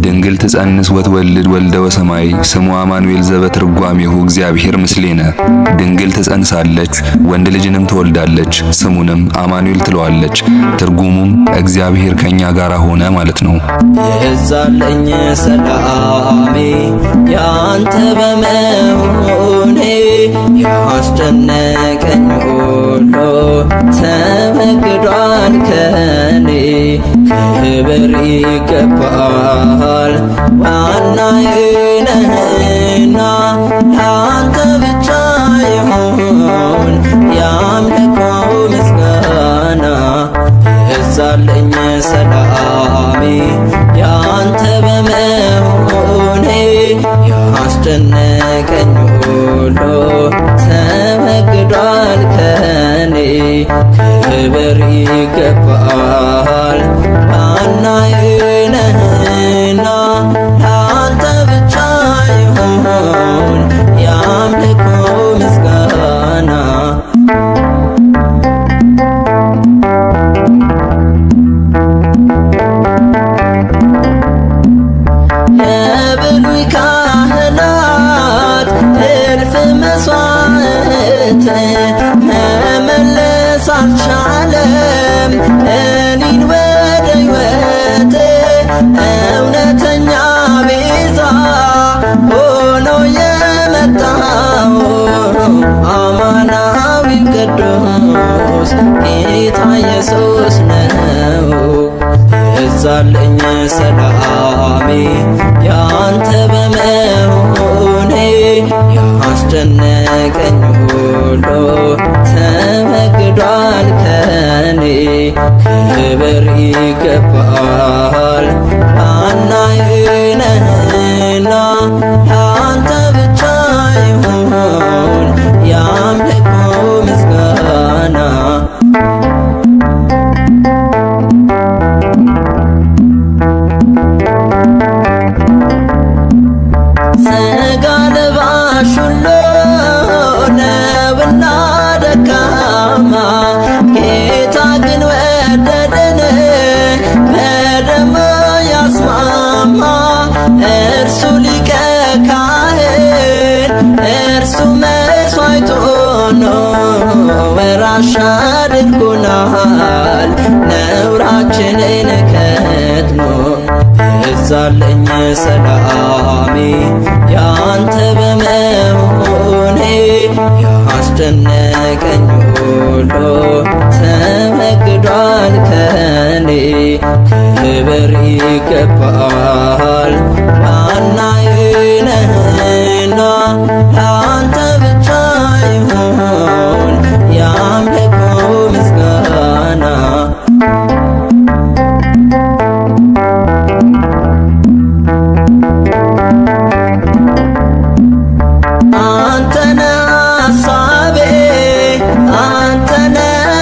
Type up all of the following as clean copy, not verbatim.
ድንግል ትጸንስ ወትወልድ ወልደ ወሰማይ ስሙ አማኑኤል ዘበትርጓሜሁ እግዚአብሔር ምስሌነ። ድንግል ትጸንሳለች ወንድ ልጅንም ትወልዳለች ስሙንም አማኑኤል ትለዋለች። ትርጉሙም እግዚአብሔር ከኛ ጋር ሆነ ማለት ነው። የዛለኝ ሰላሜ ያንተ በመሆኔ ያስጨነቀኝ ሁሉ ተወግዷል ከኔ። ክብር ይገባል ዋናዬ ነህና ላንተ ብቻ ይሁን የአምልኮ ምስጋና። የዛለኝ ሰላሜ ያንተ በመሆኔ ያስጨነቀኝ ሁሉ ተወግዷል ከኔ። ክብር ይገባል ዋናዬ ነህና ላንተ ብቻ ይሁን የአምልኮ ምስጋና። የብሉይ ካህናት እልፍ መስዋዕት መመለስ አልቻለም እኔን ወደ ሕይወት። እውነተኛ ቤዛ ሆኖ የመጣው አማናዊው ቅዱስ ጌታ ኢየሱስ ነው። የዛለኝ ሰላሜ ያንተ በመሆኔ ያስጨነቀኝ ሁሉ ተወግዷል ከኔ። ክብር ይገባል ዋናዬ ነህና ላንተ ብቻ ይሁን የአምልኮ ምስጋና። ሥጋ ለባሽ ሁሉ ነውና ደካማ ጌታ ግን ወደደን በደሙ ያስማማ። እርሱ ሊቀ ካህን እርሱ መሥዋዕት ሆኖ ወራሽ አድርጎናል ነውራችንን ከድኖ። የዛለኝ ሰላሜ ያንተ በመሆኔ ያስጨነቀኝ ሁሉ ተወግዷል ከኔ። ክብር ይገባል ዋናዬ ነህና ላንተ ብቻ ይሁን የአምልኮ ምስጋና። አንተነ ሐሳቤ አንተነ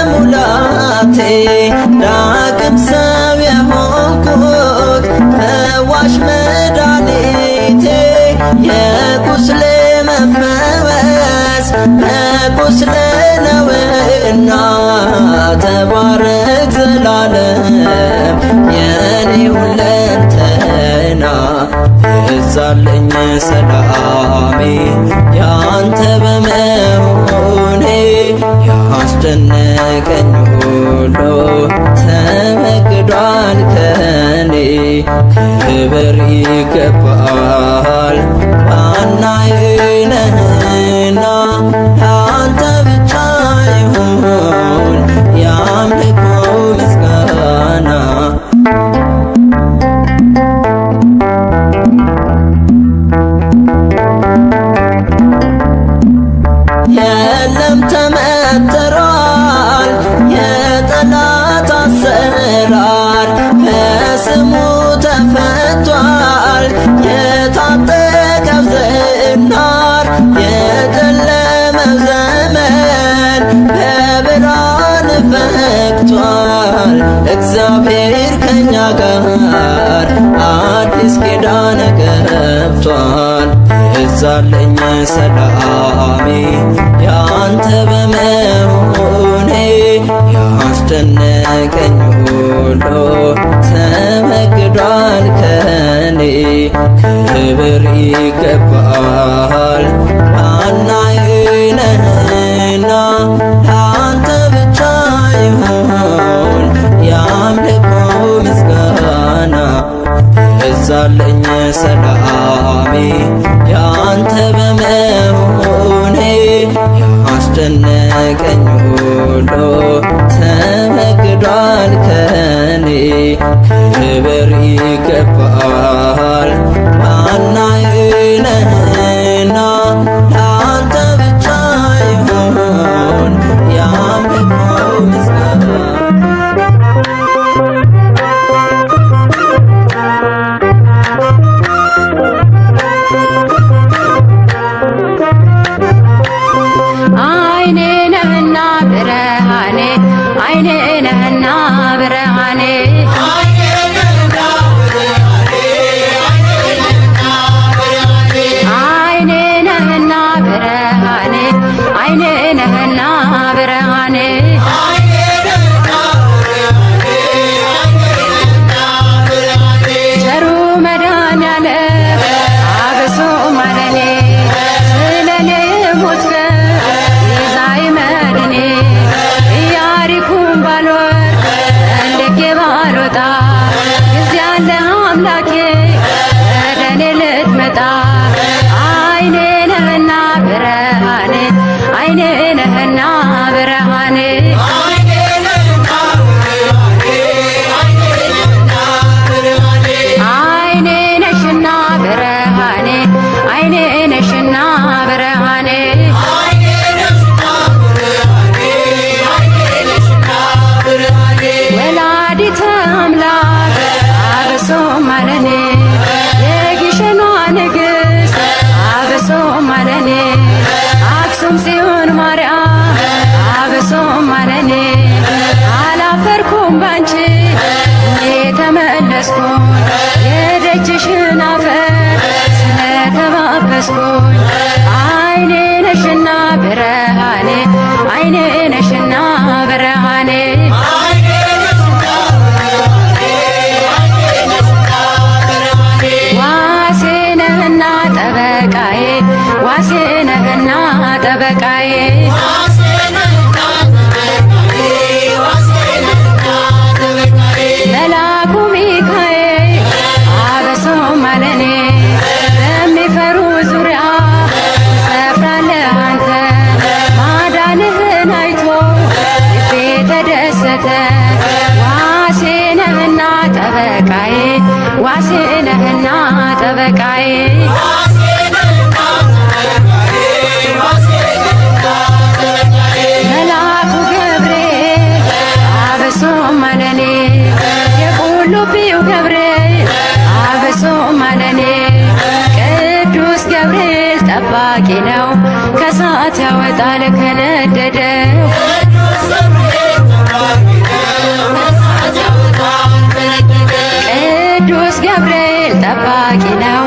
ሙላቴ ዳግም ሰው የሆንኩት ፈዋሽ መድኃኒቴ። የቁስሌ መፈወስ በቁስሌ ነውና ተባረክ ዘላለም የኔ ሁለንተና። የዛለኝ ሰላሜ ያንተ በመሆኔ ያስጨነቀኝ ሁሉ ተወግዷል ከኔ። ክብር ይገባል ዋናዬ ነህና ላንተ ብቻ ይሁን የአምልኮ ምስጋና። የለም ተመትሯል የጠላት አሰራር በስሙ ተፈቷል የታጠቀው ዝናር። የጨለመው ዘመን በብርሃን ፈክቷል እግዚአብሔር ከኛ ጋር አዲስ ኪዳን ገብቷል። የዛለኝ ሰላሜ ያንተ በመሆኔ ያስጨነቀኝ ሁሉ ተወግዷል ከኔ። ይገባል ዋናዬ ነህና ለአንተ ብቻ ይሁን የአምልኮ ምስጋና። የዛለኝ ሰላሜ ያንተ በመሆኔ ያስጨነቀኝ ሁሉ ተወግዷል ከኔ። ክብር ይገባል ዋናዬ ነህና ለአንተ ብቻ ይሁን የአምልኮ ምስጋና። አይኔ ነህና ብርሃኔ አይኔ ነህና ብርሃኔ አይኔ ነህና ብርሃኔ አይኔ ነህና ብርሃኔ ቸሩ መድኃኒዓለም አብሶ ማረኔ ስለኔ ሞትከ ይዛይ መድኔ ኢያሪኮን ባልወርድ ፈልጌ ባልወጣ ጊዜ አለ አምላኬ ወደ እኔ ልትመጣ። አይኔ ነህና ብርሃኔ አይኔ ነህና ብርሃኔ አይኔ ነሽና ብርሃኔ አይኔ ነሽና ብርሃኔ ወላዲተ አምላክ አብሶ ማረኔ የግሸኗ ንግሥት አብሶ ማረኔ አክሱም ጽዮን ማርያም አብሶ ማረኔ አላፈርኩም ባንቺ ተመለስኩኝ የደጅሽን አፈር ስለተባበስኩኝ። አይኔ ነሽና ብርሃኔ አይኔ ነሽና ብርሃኔ ዋሴ ነህና ጠበቃዬ ዋሴ ነህና ጠበቃዬ መላኩ ሚካኤል አብሶ ማለኔ በሚፈሩ ዙሪያ ትሰፍራለህ አንተ ማዳንህን አይቶ ልቤ ተደሰተ። ዋሴ ነህና ጠበቃዬ ዋሴ ነህና ጠበቃዬ መላኩ ገብርኤል አብሶ ማለኔ የቁልቢው ገብርኤል አብሶ ማለኔ ቅዱስ ገብርኤል ጠባቂ ነው ከእሳት ያወጣል ከነደደው። ቅዱስ ገብርኤል ጠባቂ ነው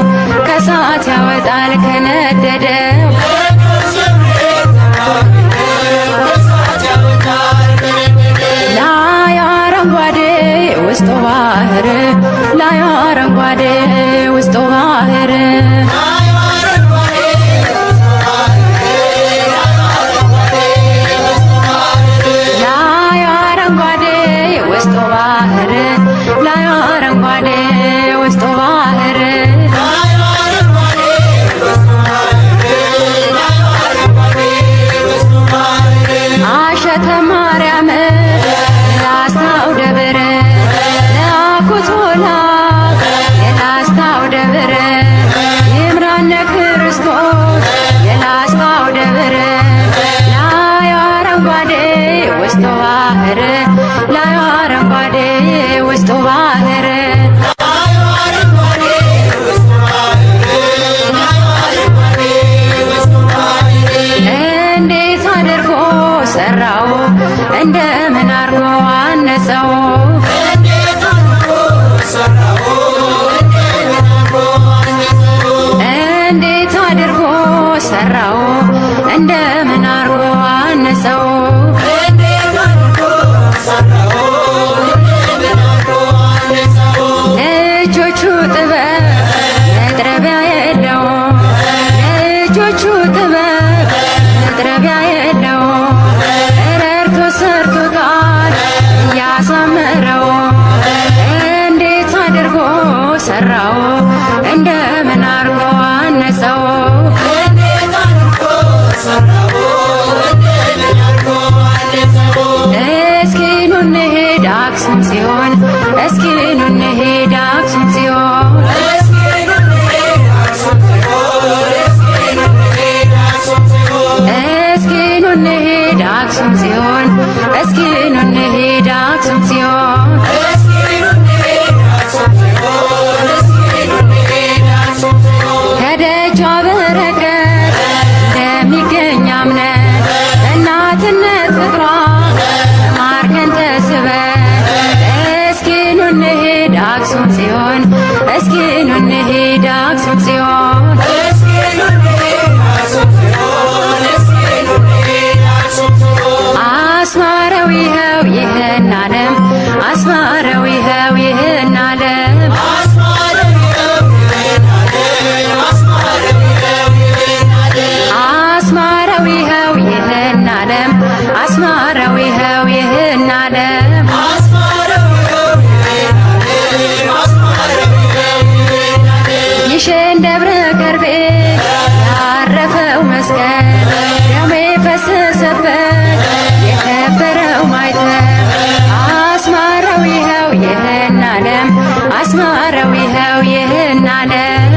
ከእሳት ያወጣል ከነደደው። ላይ አረንጓዴ ውስጡ ባህር ላይ አረንጓዴ ውስጡ ባህር ላይ አረንጓዴ ውስጡ ባህር ላይ አረንጓዴ ውስጡ ባህር አሸተ ማርያም ላስታው ደብረ ለአኩቶላ ሰራው እንደምን አርጎ አነጸው እስኪ ኑ እንሂድ አክሱም ጽዮን እስኪ ኑ እንሂድ አክሱም ጽዮን እስኪ ኑ እንሂድ አክሱም ጽዮን እስኪ ኑ እንሂድ አክሱም ጽዮን ከደጇ በረከት እንደሚገኝ አምነን እናትነት ፍቅሯ ማርከን ተስበን እስኪ ኑ እንሂድ አክሱም ጽዮን እስኪ ኑ እንሂድ አክሱም ጽዮን አስማረው ይኸው ይህን ዓለም አስማረው ይኸው ይህን ዓለም አስማረው ይኸው ይህን ዓለም አስማረው ይኸው ይህን ዓለም ይሽን ደብረ ከርቤ ያረፈው መስቀል ደሙ የፈሰሰበት የከበረው ማይተብ አስማረው ይኸው ይህን ዓለም አስማረው ይኸው ይህን ዓለም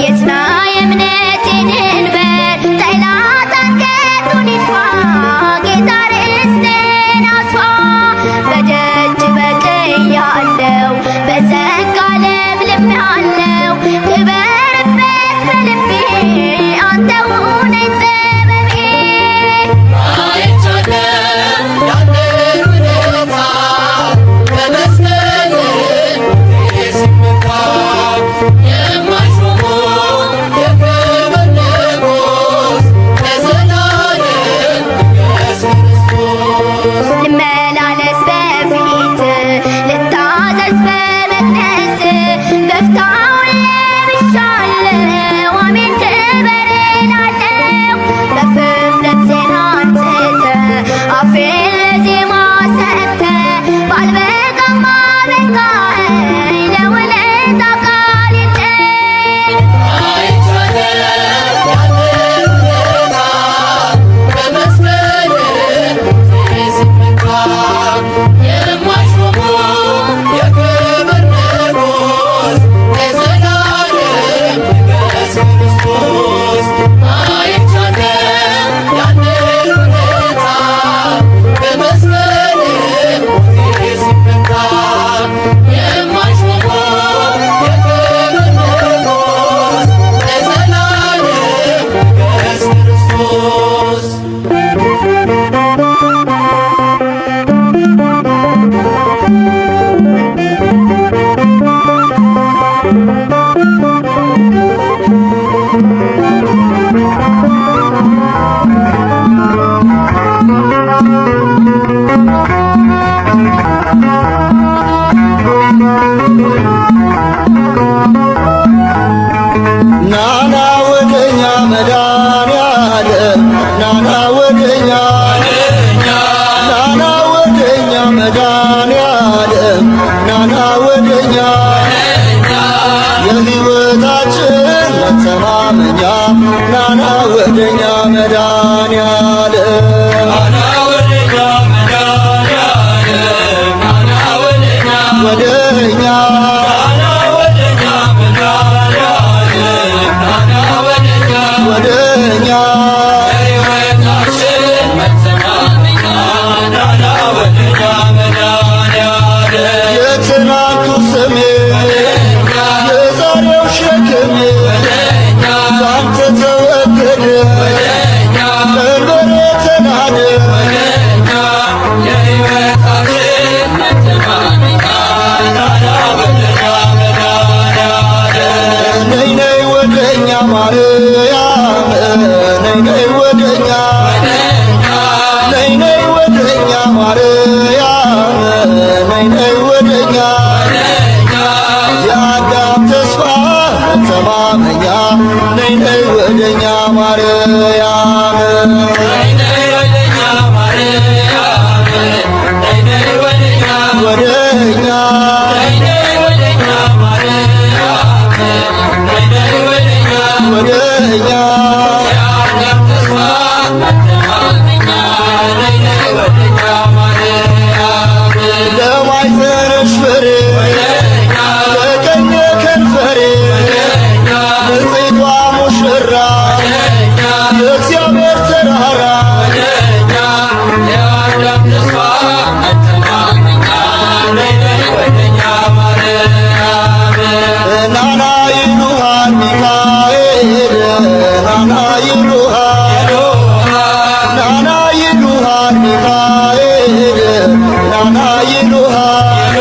የጽና የእምነቴን እንበር ወደኛ ናና ወደኛ መድኃኒዓለም ናና ወደኛ መድኃኒዓለም ናና ወደኛ ወደኛ ናና ወደኛ መድኃኒዓለም ናና ወደኛ ወደኛ ሕይወታችን መተማመኛ ናና ወደኛ መድኃኒዓለም የትናንቱ ስሜ የዛሬው ሸክሜ ባንተ ተወገደ ቀንበሬ ተናደ የሕይወታችን መተማመኛ ናና ወደኛ መድኃኒዓለም ነይ ነይ ወደኛ ማርያም ነይ ነይ ወደኛ ነይ ነይ ወደኛ ማርያም ነይ ነይ ወደኛ የአዳም ተስፋ መተማመኛ ነይ ነይ ወደኛ ማርያም ነይ ነይ ወደኛ ማርያም ነይ ነይ ወደኛ ወደኛ ነይ ነይ ወደኛ ማርያም ነይ ነይ ወደኛ ወደኛ የአዳም ተስፋ መተማመኛ ነይ ነይ ወደኛ ማርያም ለማይዘርሽ ፍሬ ለቀኝ ከንፈሬ ንጽሕቷ ሙሽራ የእግዚአብሔር ተራራ የአዳም ተስፋ መተማመኛ ነይ ነይ ወደኛ ማርያም ናና ይሉሃል ሚካኤል ናና ይሉሃል ናና ይሉሃል ሚካኤል ናና ይሉሃል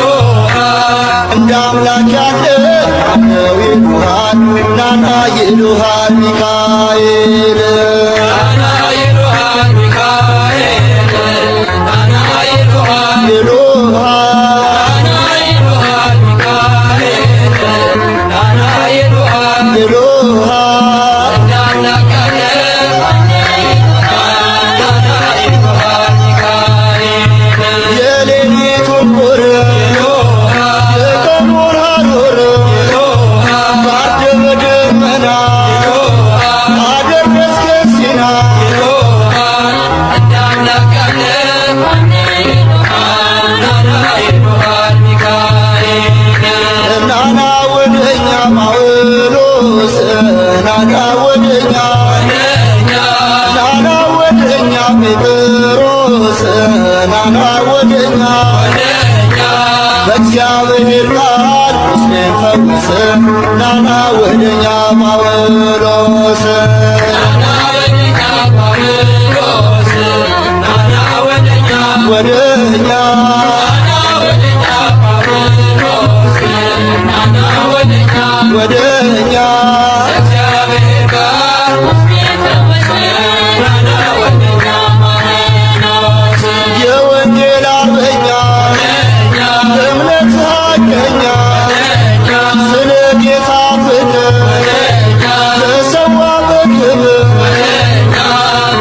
እንደ አምላክ ያለ ነው ይሉሃል ናና ይሉሃል ሚካኤል ናና ይሉሃል ሚካኤል ናና ይሉሃል ይሉሃል ናና ይሉሃል ሚካኤል ናና ይሉሃል ይሉሃል እንደ አምላክ ያለ ናና ይሉሃል ሚካኤል የሌሊቱን ቁር የቀኑን ሐሩር ባደረ ደመና አደረስከን ሲና እንደ አምላክ ያለ ናና ይሉሃል ሚካኤል ናና ወደኛ ጳውሎስ ናና ወደኛ ናና ወደኛ ጴጥሮስ ናና ወደኛ በእግዚአብሔር ቃል ቁስሌን ፈውስ ናና ወደኛ ጳውሎስ ናና ወደኛ ጳውሎስ ናና ወደኛ ወደኛ ናና ወደኛ ጳውሎስ ናና ወደኛ ወደኛ በእግዚአብሔር ቃል ቁስሌን ፈውስ ናና ወደኛ ጳውሎስ የወንጌል አርበኛ እምነት ሐቀኛ ስለ ጌታ ፍቅር ተሰዋ በክብር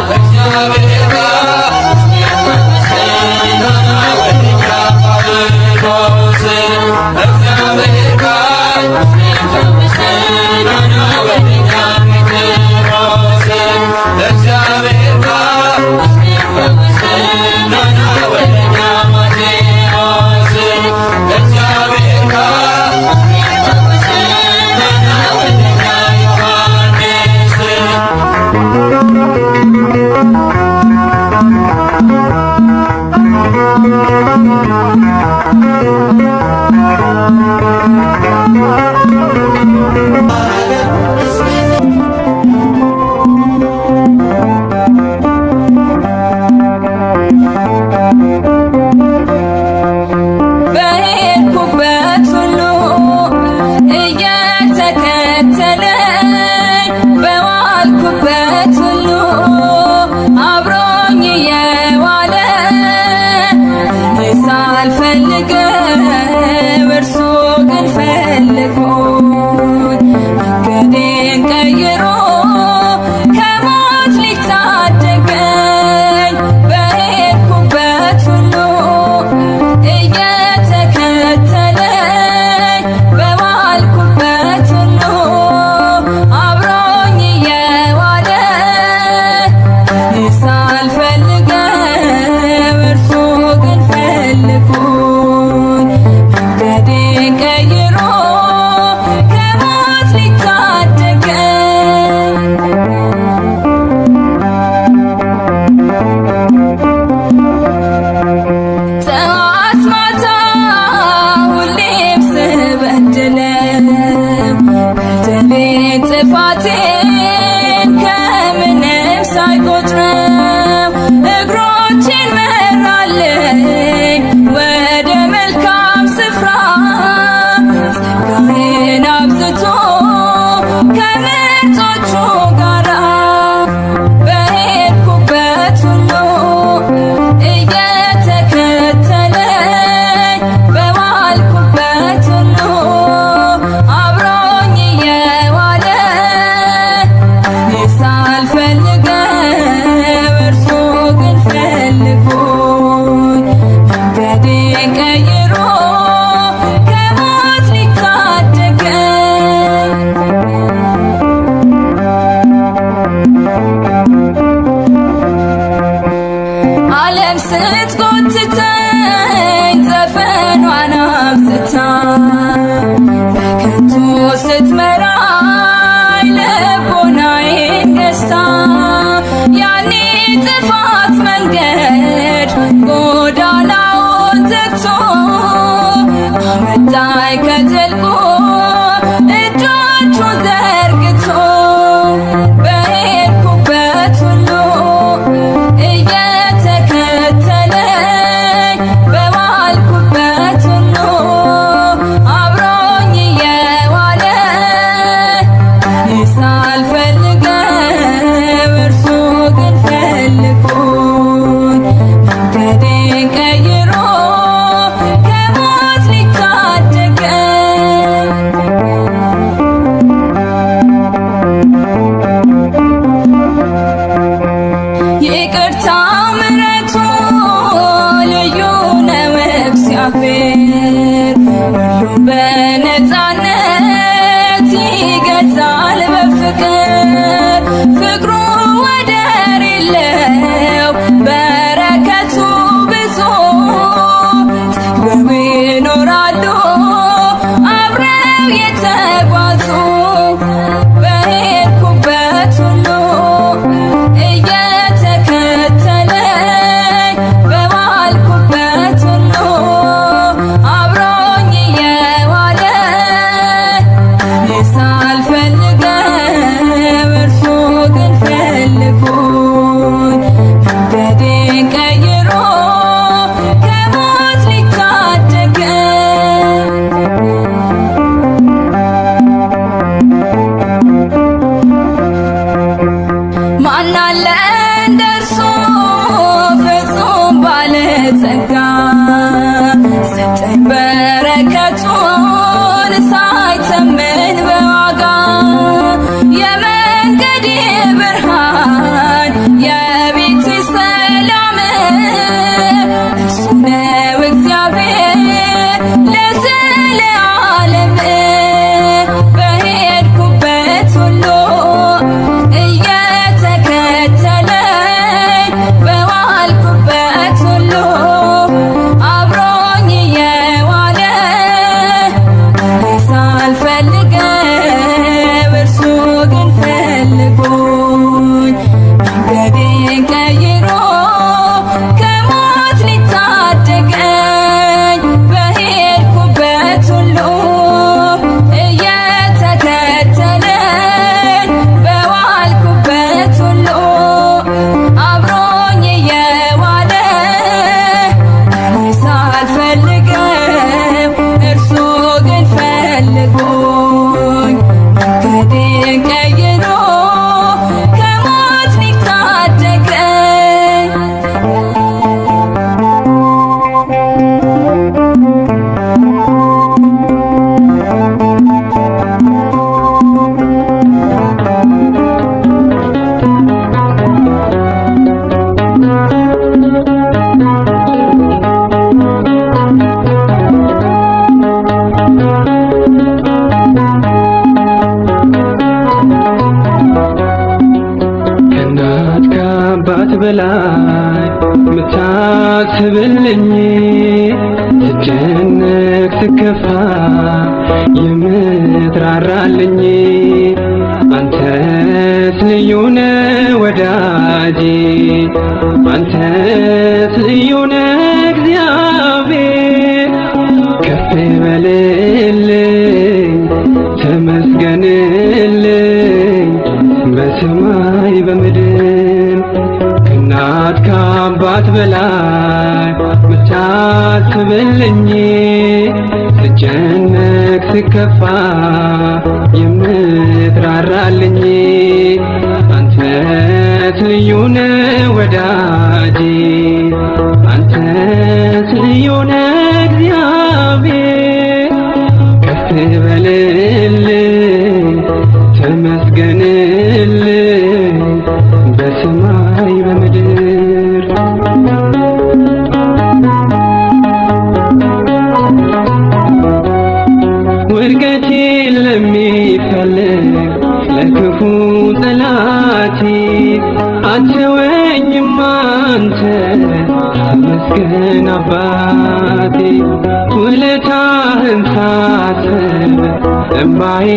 በእግዚአብሔር ቃል ናና ወደኛ ጳውሎስ በእግዚአብሔር ቃል ስትጎትተኝ ዘፈኗን አብዝታ በከንቱ ስትመራኝ ልቦናዬን ገዝታ ያኔ ጥፋት መንገድ ጎዳናውን ዘግቶ አወጣኝ ከጥልቁ እጆቹን ዘርግቶ በሄድኩበት ሁሉ እየተከተለኝ በዋልኩበት ሁሉ አብሮኝ እየዋለ እኔ ሳልፈልገው እርሱ ግን ፈልጎኝ መንገዴን ቀይሮ ከሞት ሊታደገኝ ይቅርታ ምሕረቱ ልዩ ነው እግዚአብሔር ሁሉም በነፃነት ይገዛል በፍቅር ፍቅሩ ወደር የለው በረከቱ ብዙ ጠግበው ይኖራሉ አብረው የተጓዙ በሄድኩበት ሁሉ እየተከተለኝ በዋልኩበት ሁሉ አብሮኝ እየዋለ እኔ ሳልፈልገው እርሱ ግን ፈልጎኝ መንገዴን ቀይሮ ከሞት ሊታደገኝ ማን አለ እንደርሱ ፍጹም ባለጸጋ ሰጠኝ በረከቱን ሳይተመን በዋጋ የመንገዴ ብርሃን የቤቴ ሰላም እርሱ ነው እግዚአብሔር ለዘለዓለም በሄድኩበት ሁሉ እየተከተለኝ በዋልኩበት ሁሉ አብሮኝ እየዋለ እኔ ሳልፈልገው እርሱ ግን ፈልጎኝ መንገዴን ቀይሮ ከሞት ሊታደገኝ በሄድኩበት ሁሉ እየተከተለኝ በዋልኩበት ሁሉ አብሮኝ እየዋለ እኔ ሳልፈልገው እርሱ ግን ፈልጎኝ መንገዴን ቀይሮ ከሞት ሊታደገኝ ከእናት ከአባት በላይ ምታስብልኝ ስጨነቅ ስከፋ የምትራራልኝ አንተስ ልዩ ነህ ወዳጄ አንተስ ልዩ ነህ እግዚአብሔር ከፍ በልልኝ ተመስገንልኝ በሰማይ በምድር ከእናት ከአባት በላይ ምታስብልኝ ስጨነቅ ስከፋ የምትራራልኝ አንተስ ልዩ ነህ ወዳጄ አንተስ ልዩ ነህ እግዚአብሔር ከፍ በልልኝ ተመስገንልኝ በሰማይ በምድር ውድቀቴን ለሚፈልግ ለክፉ ጠላቴ አትተወኝም አንተ ተመስገን አባቴ። ውለታህን ሳስብ እምባዬ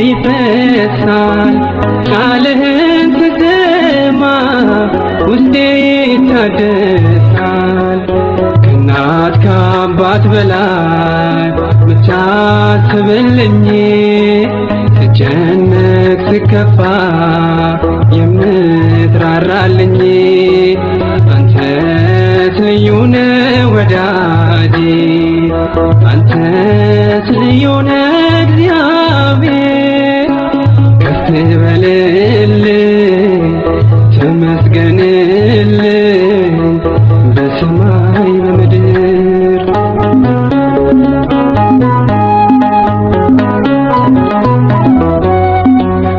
ይፈሳል። ቃልህን ስሰማ ውስጤ ይታደሳል። ከእናት ከአባት በላይ ምታስብልኝ ስጨነቅ ስከፋ የምትራራልኝ አንተስ ልዩ ነህ ወዳጄ፣ አንተስ ልዩ ነህ እግዚአብሔር። ከፍ በልልኝ ተመስገንልኝ በሰማይ በምድር።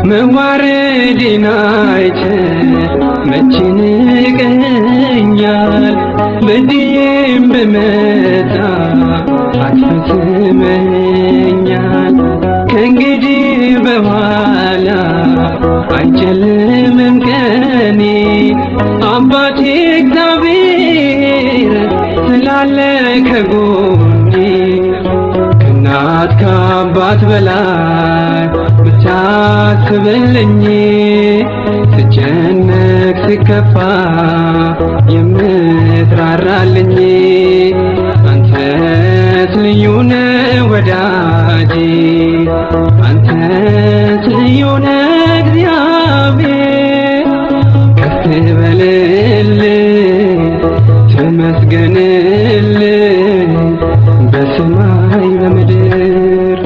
መዋረዴን አይተህ መቼ ንቀኸኛል? በዚህም ብመጣ አትፈጽመኛል። ከእንግዲህ በኋላ አይጨልምም ቀኔ አባቴ እግዚአብሔር ስላለ ከጎኔ። ከእናት ከአባት በላይ ምታስብልኝ ስጨነቅ ስከፋ የምትራራልኝ አንተስ ልዩ ነህ ወዳጄ፣ አንተስ ልዩ ነህ እግዚአብሔር። ከፍ በልልኝ ተመስገንልኝ በሰማይ በምድር።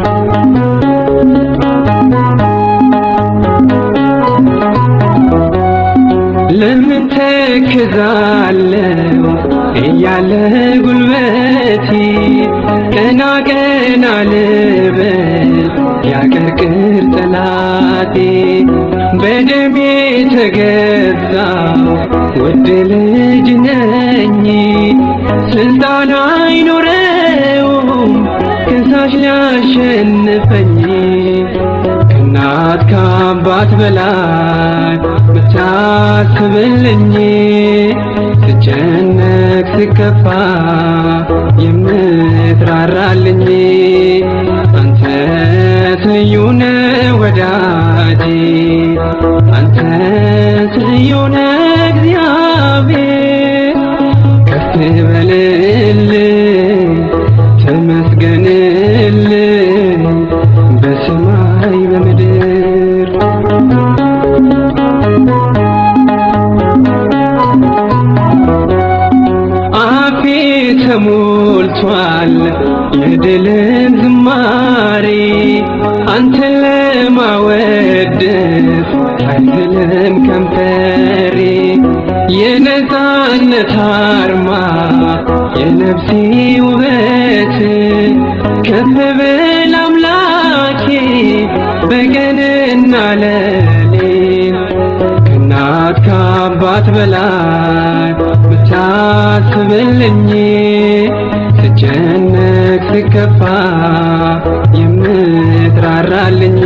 ለምን ተክዛለሁ እያለ ጉልበቴ፣ ቀና ቀና ልበል ያቀርቅር ጠላቴ። በደሜ ተገዛው ውድ ልጅ ነኝ፣ ስልጣን አይኖረውም ከሳሽ ሊያሸንፈኝ። ከእናት ከአባት በላይ ምታስብልኝ ስጨነቅ ስከፋ የምትራራልኝ አንተስ ልዩ ነህ ወዳጄ፣ አንተስ ልዩ ነህ እግዚአብሔር። ከፍ በልልኝ ተመስገንልኝ በሰማይ በምድር። አፌ ተሞልቷል የድልን ዝማሬ፣ አንተን ለማወደስ አይዝልም ከንፈሬ። የነፃነት አርማ የነፍሴ ውበት፣ ከፍ በል አምላኬ በቀንና ሌሊት። ከእናት ከአባት በላይ ምታስብልኝ ስጨነቅ ስከፋ የምትራራልኝ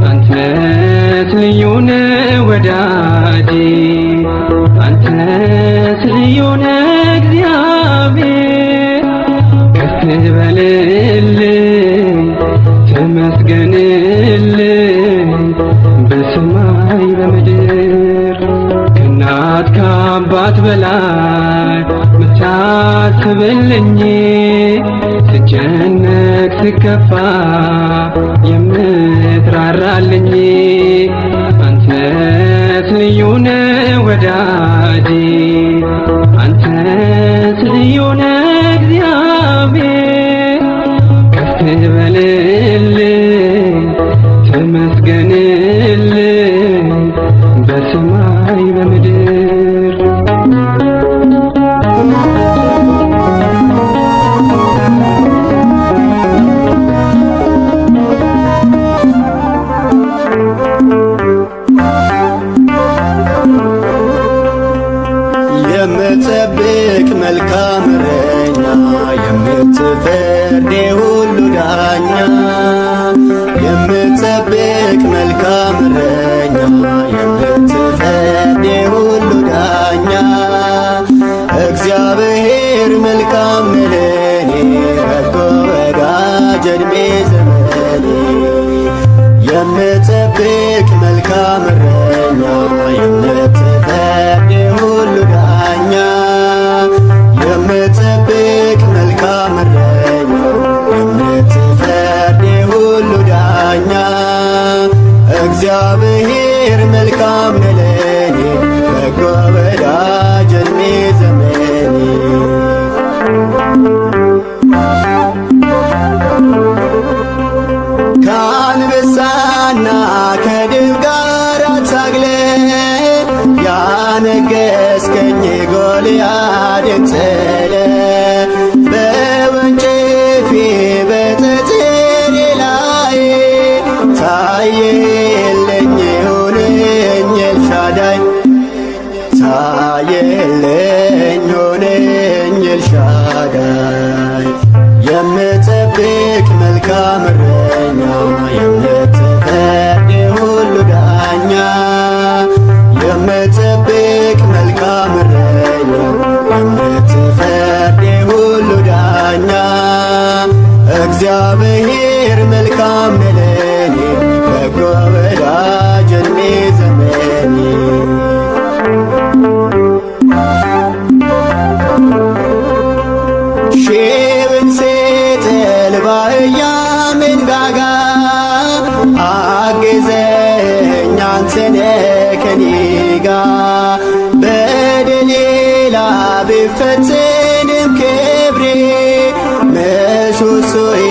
አንተስ ልዩ ነህ ወዳጄ፣ አንተስ ልዩ ነህ እግዚአብሔር። ከፍ በልልኝ ተመስገንልኝ በሰማይ በምድር። ከእናት ከአባት በላይ ምታስብልኝ ስጨነቅ ስከፋ የምትራራልኝ አንተስ ልዩ ነህ ወዳጄ፣ አንተስ ልዩ ነህ እግዚአብሔር። ከፍ በልልኝ ተመስገንልኝ በሰማይ በምድር። የምትጠብቅ መልካም እረኛ፣ የምትፈርድ የሁሉ ዳኛ፣ የምትጠብቅ መልካም እረኛ፣ የምትፈርድ የምጠብቅ መልካም እረኛ የምትፈርድ ሁሉ ዳኛ የምጠብቅ መልካም እረኛ የምትፈርድ ሁሉ ዳኛ እግዚአብሔር መልካም ነው ለኔ በጎ ወዳጅ እድሜ ዘመኔ ከአንበሳና ከድብ ጋር ታግለ ያነገስከኝ ጎልያድን ጥለ በወንጭፌ በጠጠሬ ላይ ታየለኝ ሆነኝ ኤልሻዳይ ታየለኝ ሆነኝ ኤልሻዳይ የምጠብቅ መልካም እረኛ የምትፈርድ ሁሉ ዳኛ የምጠብቅ መልካም እረኛ የምትፈርድ ሁሉ ዳኛ እግዚአብሔር መልካም ነው ለኔ በጎ ወዳጅ እድሜ ዘመኔ ሺውን ሴጥል ባህያ መንጋጋ አግዘኝ አንተነ ከኔ ጋ በደሌላ ብፈትንም ክብሬ ምሰሶዬ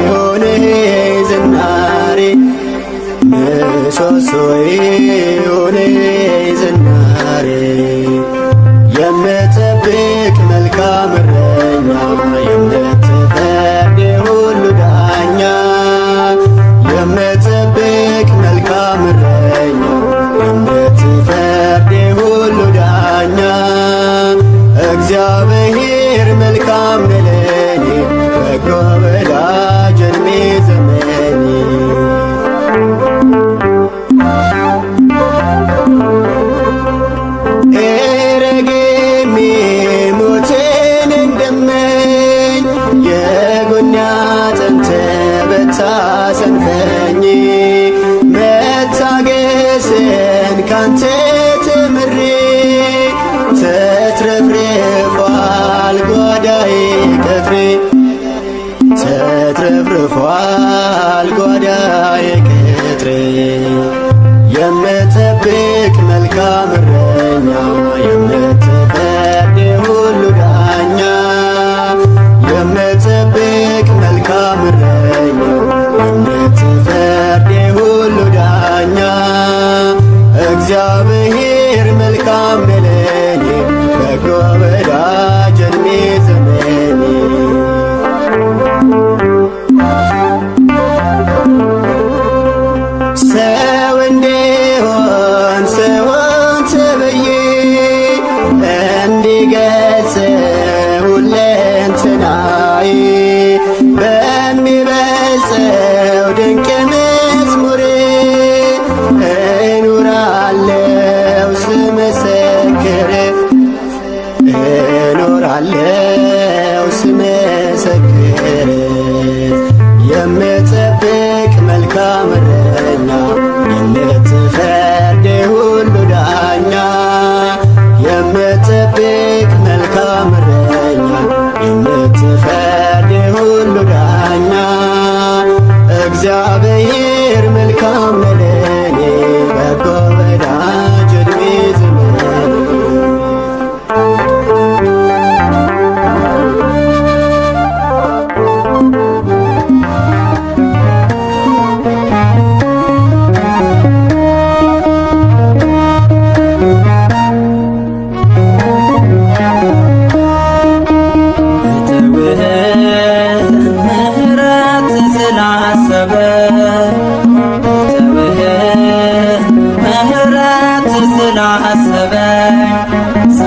ሆነህ ዝናሬ ምሰሶዬ ሆነህ ዝናሬ የምጠብቅ መልካም እረኛ የምትፈርድ ሁሉ ዳኛ የምጠብቅ መልካም እረኛ የምትፈርድ ሁሉ ዳኛ እግዚአብሔር መልካም ነው ለኔ በጎ ወዳጅ እድሜ ዘመኔ ኤረጌሜ ሞትን እንደመኝ የጎኔ አጥንት ብታሰንፈኝ መታገስን ካንተ ተምሬ ተትረፍርፏል ጓዳዬ ቅጥሬ ተትረፍርፏል ጓዳዬ ቅጥሬ የምጠብቅ መልካም እረኛ የምትፈርድ ሁሉ ዳኛ የምጠብቅ መልካም እረኛ የምትፈርድ ሁሉ ዳኛ እግዚአብሔር መልካም ነው ለኔ በጎ ወዳጅ እድሜ ዘመኔ ሰው እንዲሆን ሰውን ተብዬ እንዲገልጽ ሁለንተናዬ በሚበልጸው ድንቅ መዝሙሬ እኖራለሁ ስመሰክር እኖራለሁ ስመሰክር የምጠብቅ መልካም እረኛ የምትፈርድ ሁሉ ዳኛ የምጠብቅ መልካም እረኛ የምትፈርድ ሁሉ ዳኛ እግዚአብሔር መልካም ነው ለኔ በጎ ወዳጅ እድሜ ዘመኔ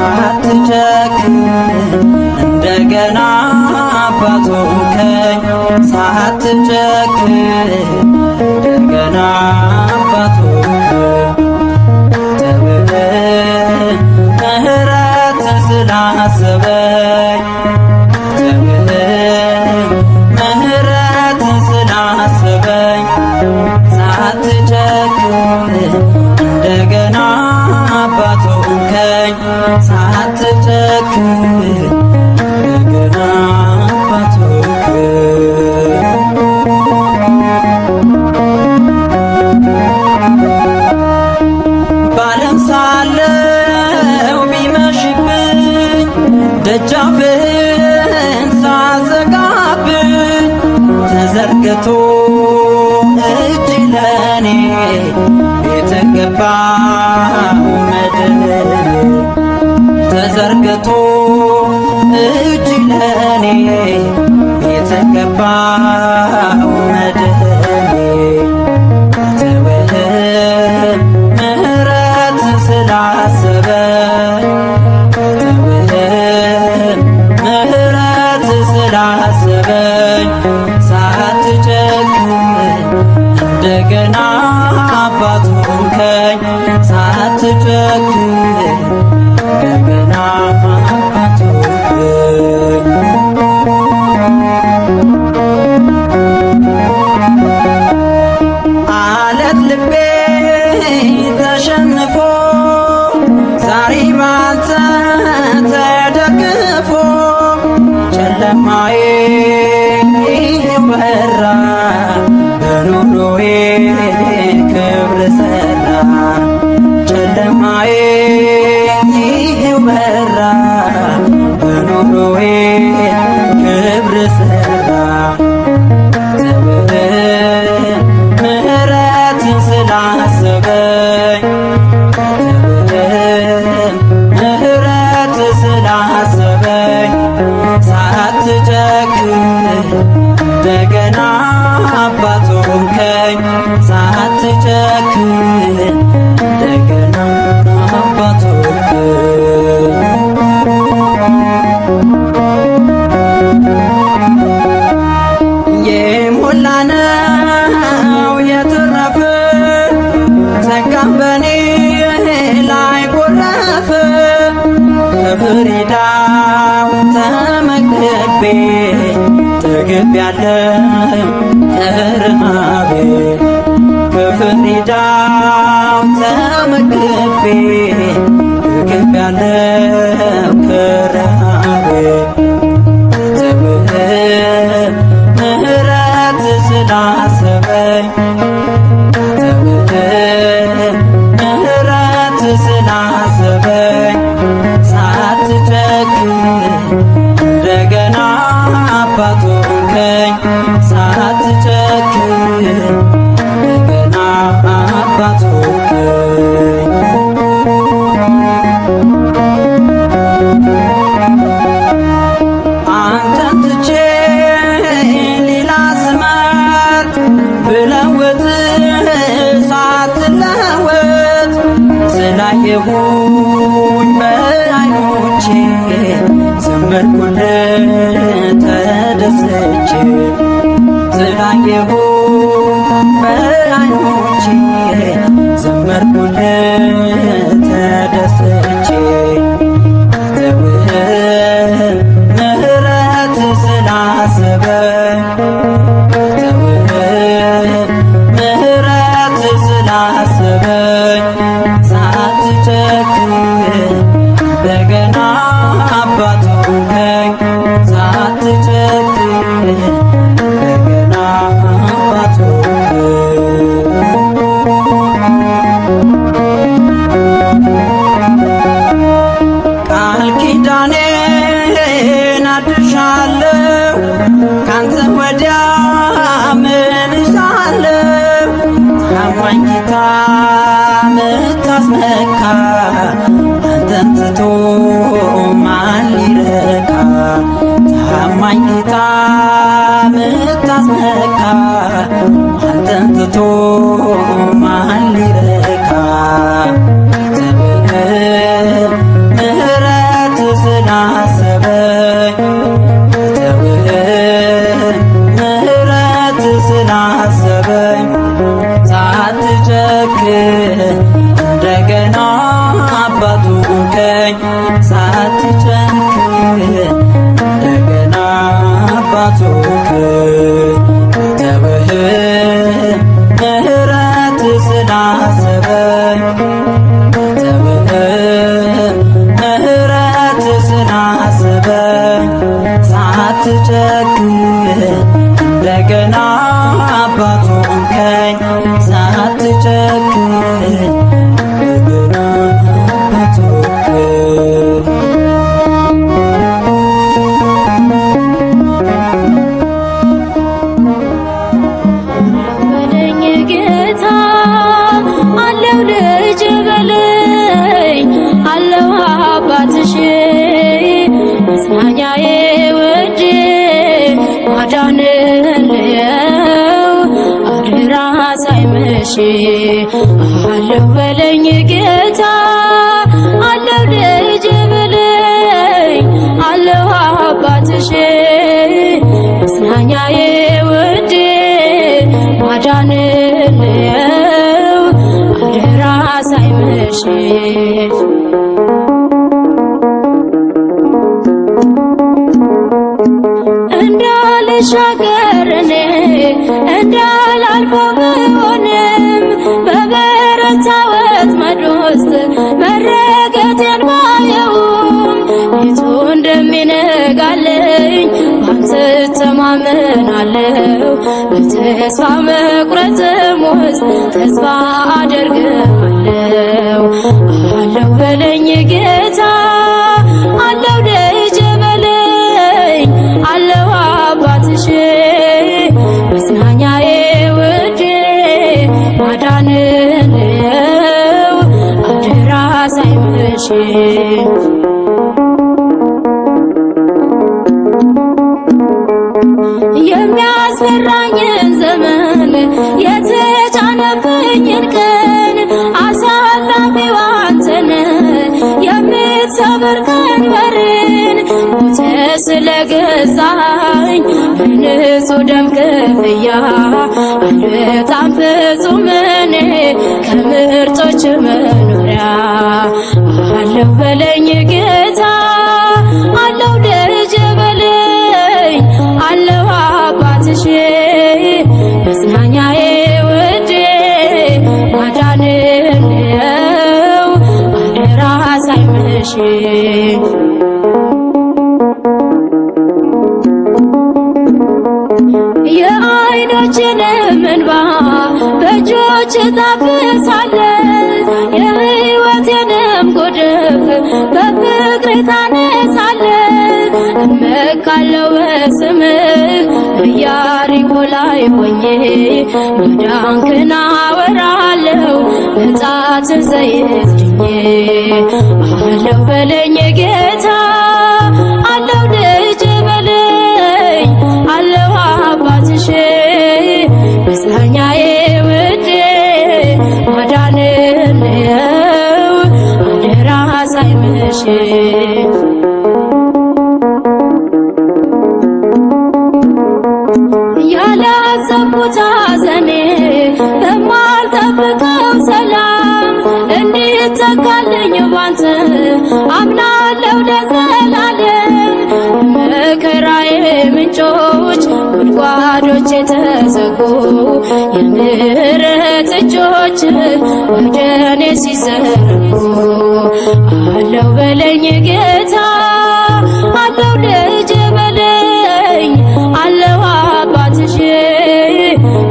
ሳትጨክን እንደገና አባት ሆንከኝ ሳትጨክን እንደገና አባት ሆንከኝ ምህረት ስላሰበኝ ምህረት ስላሰበኝ ሳትጨክን ሳትጨክን እንደገና አባቶክን ባለም ሳለው ቢመሽብኝ ደጃፍህን ሳዘጋብኝ ተዘርግቶ እጅ ለኔ የተገባው መድን ተዘርግቶ እጅ ለኔ የተገባው መድን ተውህም ምሕረት ስላሰበኝ ተውህም ምሕረት ስላሰበኝ ሳትጨክን እንደገና አባት ሆንከኝ ሳትጨክን እንደገና አባት ሆንከኝ አለት ልቤ ተሸንፎ ዛሬ ባንተ ተደግፎ ጨለማዬ በራ በኑሮዬ ክብር ሰራ ጨለማዬ በራ በኑሮዬ ክብር ሰራ ተውህም ምሕረትን ስላሰበኝ ተውህም ምሕረት ስላሰበኝ ሳትጨክን እንደገና አባት ሆንከኝ ሳትጨክን እንደገና አባት ሆንከኝ የሞላ ነው የተረፈ ጸጋም በኔ ላይ ጎረፈ ከፍሪዳው ተመግቤ ጠግቤያለሁ ከረሃቤ ከፍሪዳው ተመግቤ ጠግቤያለሁ ከረሃቤ ተውህም ምሕረት ስላሰበኝ ተውህም ምሕረት ስላሰበኝ ሳትጨክን እንደገና አባት ሆንከኝ ሳትጨክን እንደገና አባት ሆንከኝ አንተን ትቼ ሌላ ስመርጥ ብለውጥ ሳትለወጥ ስላየሁኝ በዓይኖቼ ዘመርኩልህ ተደስቼ ስላየሁኝ በዓይኖቼ ዘመርኩልህ ተደስቼ ተውህም ምሕረት ስላሰበኝ ተውህም ምሕረት ስላሰበኝ ሳትጨክን እንደገና አባት ሆንከኝ ሳትጨክን እንደገና አባት ቃል ኪዳኔን አድሻለሁ ካንተ ወዲያ ምን እሻለሁ ታማኝ ጌታ ምታስመካ አንተን ትቶ ማን ሊረካ ታማኝ ጌታ ምታስመካ አንተን ትቶ ማን ሊረካ ተውህም ምሕረት ስላሰበኝ ተውህም ምሕረት ስላሰበኝ ሳትጨክን እንደገና አባት ሆንከኝ ሳትጨክን እንደገና አባት ሆንከኝ ተውህም ምሕረት ስላሰበኝ ተውህም ሳትጨክን እንደገና አባት ሆንከኝ ሳትጨክን እንደገና አባት ሆንከኝ። በለኝ ጌታ አለው ልጅ በለኝ አለው አባትሽ መጽናኛዬ ውዴ ማዳንልየው አደራ ሳይመሽ አለው በለኝ ጌታ አለው ልጅ በለኝ አለው አባትሽ መጽናኛዬ ውዴ ማዳንልየው አደራ ሳይመሽ እንዳልሻገር እኔ እንዳላልፈው ብሆንም በበረታ ወጥመድ ውስጥ መረገጤን ባየውም ፊቱ እንደሚነጋልኝ ባንተ እተማመናለሁ። በተስፋ መቁረጥም ውስጥ ተስፋ አደርጋለሁ። አለው በለኝ ጌታ አለው ልጅ በለኝ አለው አባትሽ መጽናኛዬ ውዴ ማዳንልየው አደራ ሳይመሽ የሚያስፈራኝን ዘመን የተጫነብኝን ቀን አሳላፊው አንተን የምትሰብር ቀንበርን ሞተ ስለገዛኝ በንጹህ ደም ክፍያ አልወጣም ፍጹም እኔ ከምርጦች መኖሪያ። አለው በለኝ ጌታ አለው ልጅ በለኝ አለው አባትሽ መጽናኛዬ ውዴ ማዳንልየው አደራ ሳይመሽ የዓይኖችንም እንባ በእጆች ታብሳለህ የሕይወቴንም ጎድፍ በፍቅር ታነሳለህ። እመካለሁ በስምህ በኢያሪኮ ላይ ሆኜ ማዳንክን አወራለሁ በጣት ዘይት ድኜ። አለው በለኝ ጌታ አለው ልጅ በለኝ አለው አባትሽ መጽናኛዬ ውዴ ማዳንልየው አደራ ሳይመሽ ያላሰብኩት ሐዘኔ በማልጠብቀው ሰላም እንዲተካልኝ ባንተ አምናለሁ ለዘላለም። መከራዬ ምንጮች ጉድጓዶች የተዘጉ የምህረት እጆች ወደ እኔ ሲዘረጉ አለው በለኝ ጌታ አለው ልጅ በለኝ አለው አባትሽ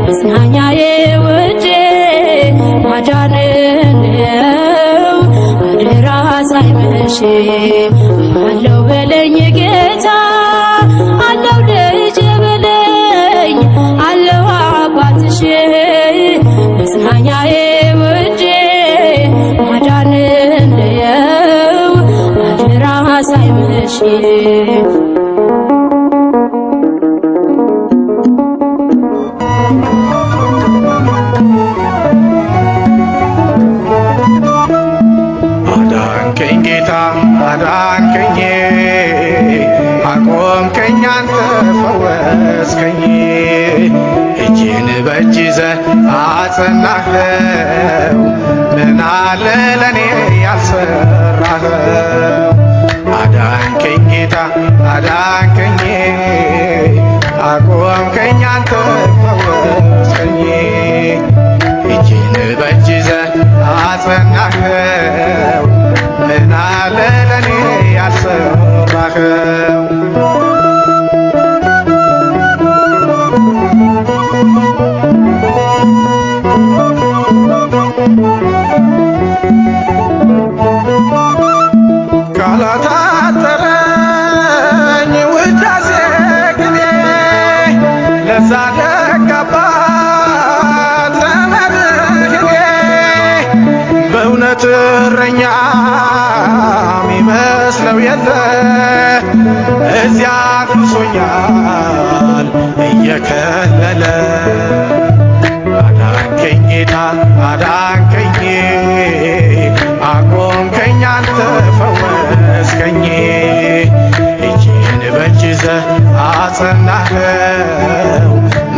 መጽናኛዬ ውዴ ማዳንልየው አደራ ሳይመሽ አለው በለኝ ጌታ አለው ልጅ በለኝ አለው አባትሽ መጽናኛዬ ውዴ ማዳንልየው አደራ ሳይመሽ አዳንከኝ ጌታ አዳንከኝ አቆምከኝ አንተ ፈወስከኝ እጄን በእጅ ይዘህ አጸናኸው ምን አለ ለኔ ያልሰራኸው አዳንከኝ ጌታ አዳንከኝ አቆምከኝ አንተ ፈወስከኝ እጄን በእጅ ይዘህ አጸናኸው ምን አለ ለኔ ያልሰራኸው እረኛ ሚመስለው የለ እዚያ አድርሶኛል እየከለለ። አዳንከኝ ጌታ አዳንከኝ፣ አቆምከኝ አንተ ፈወስከኝ። እጄን በእጅ ይዘህ አጸናኸው፣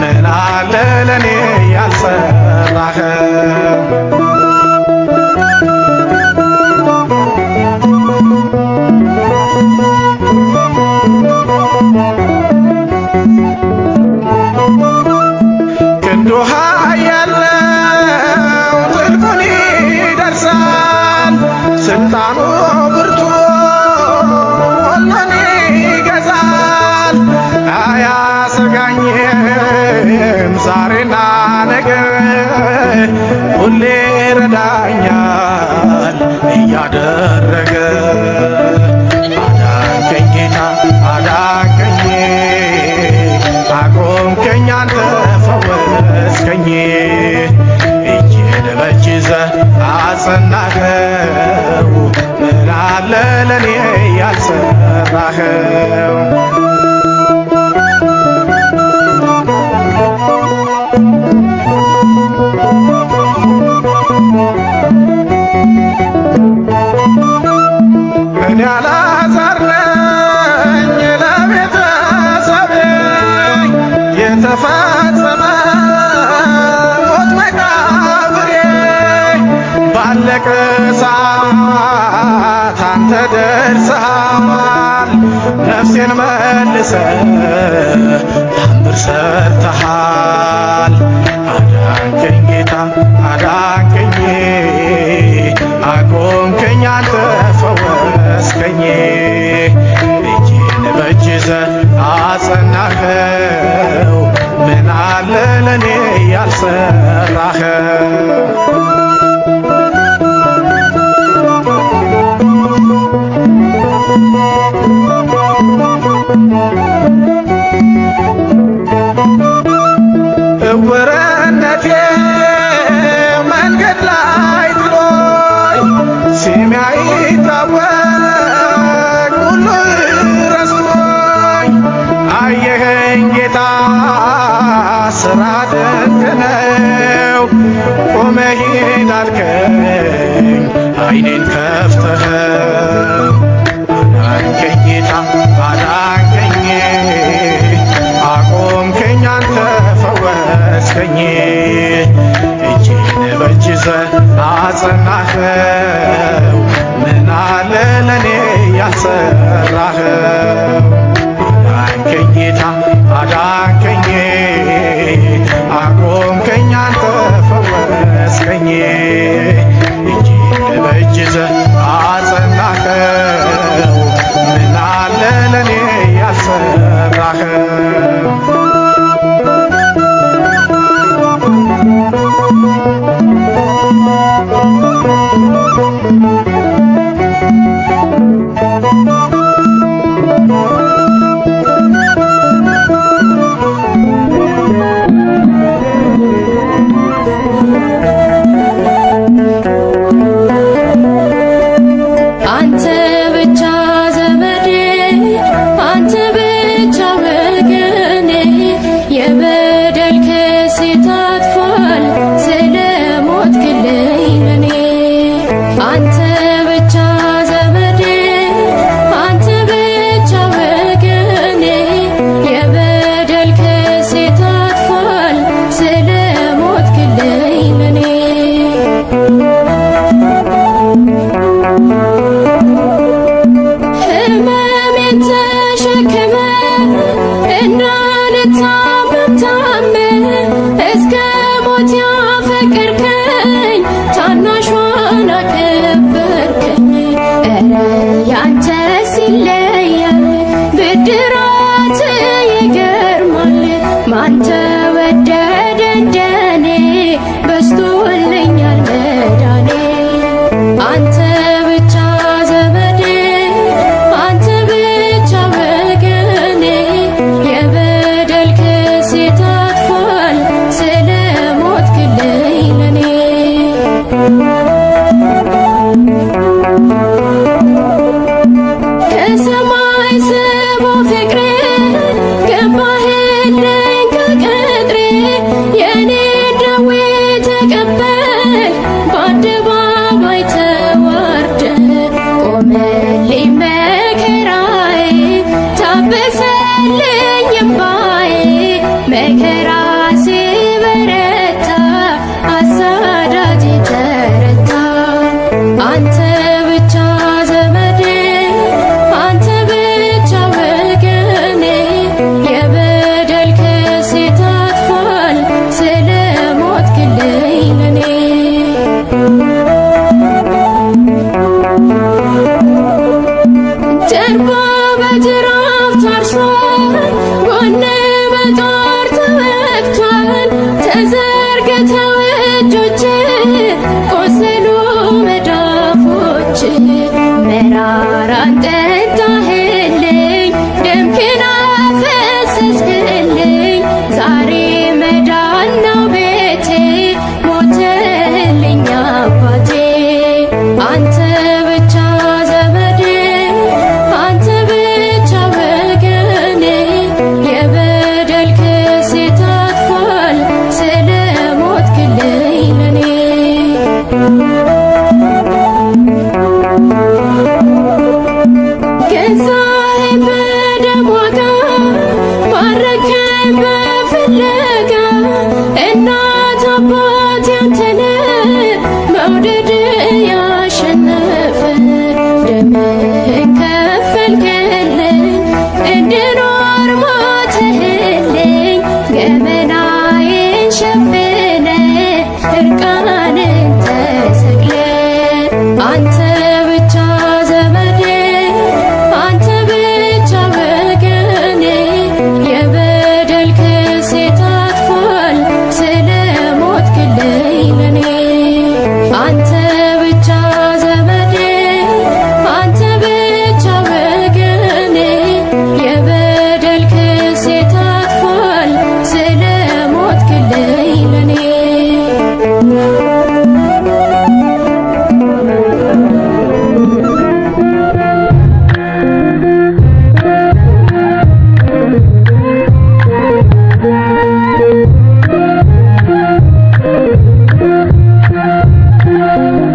ምን አለ ለኔ ያልሰራኸው? ክንዱ ኃያል ነው ጥልቁን ይደርሳል፣ ስልጣኑ ብርቱ ሁሉን ይገዛል። አያሰጋኝም ዛሬና ነገ፣ ሁሌ ረዳኛል እያደረገ። አዳንከኝ ጌታ አዳንከኝ፣ አቆምከኝ አንተ ፈወስከኝ። እጄን በእጅ ይዘህ አጸናኸው፣ ምን አለ ለኔ ያልሰራኸው? እኔ አልዓዛር ነኝ ለቤተሰቤ፣ የተፈጸመ ሞት መቃብሬ። ባለቀ ሰዓት አንተ ደርሰሃል፣ ነፍሴን መልሰህ ታምር ሰርተሃል። አዳንከኝ ጌታ አዳንከኝ፣ አቆምከኝ አንተ ፈወስከኝ። እጄን በእጅ ይዘህ አጸናኸው፣ ምን አለ ለኔ ያልሰራኸው? እውርነቴ መንገድ ላይ ጥሎኝ፣ ስሜ አይታወቅ ሁሉ ረስቶኝ። አየኸኝ ጌታ ስራ ድንቅ ነው፣ ቆመህ ሂድ አልከኝ ዓይኔን ከፍተኸው። አዳንከኝ ጌታ አዳንከኝ፣ አቆምከኝ አንተ ፈወስከኝ። እጄን በእጅ ይዘህ አጸናኸው፣ ምን አለ ለኔ ያልሰራኸው? አዳንከኝ ጌታ አዳንከኝ፣ አቆምከኝ አንተ ፈወስከኝ። እጄን በእጅ ይዘህ አጸናኸው፣ ምን አለ ለኔ ያልሰራኸው? አንተ ብቻ ዘመዴ፣ አንተ ብቻ ወገኔ፣ መራራን ጠጣህልኝ ደምክን አፈሰስክልኝ ዛሬ መዳን ነው ቤቴ ሞተልኝ አባቴ አንተ ብቻ ዘመዴ አንተ ብቻ ወገኔ የበደል ክሴ ታጥፏል ስለ ሞትክልኝ ለኔ ገዛኸኝ በደም ዋጋ ባረከኝ በፍለጋ እናት አባት ያንተነ መውደድ ያሸነፈ ደምህን ከፈልክልኝ እንድኖር ሞተህልኝ ገመናዬን ሸፍነ እርቃንን ተሰቅለ አንተ ብቻ ዘመዴ አንተ ብቻ ወገኔ የበደል ክሴ ታጥፏል ስለ ሞትክልኝ ለኔ አንተ ብቻ ዘመዴ አንተ ብቻ ወገኔ የበደል ክሴ ታጥፏል ስለ ሞትክልኝ ለኔ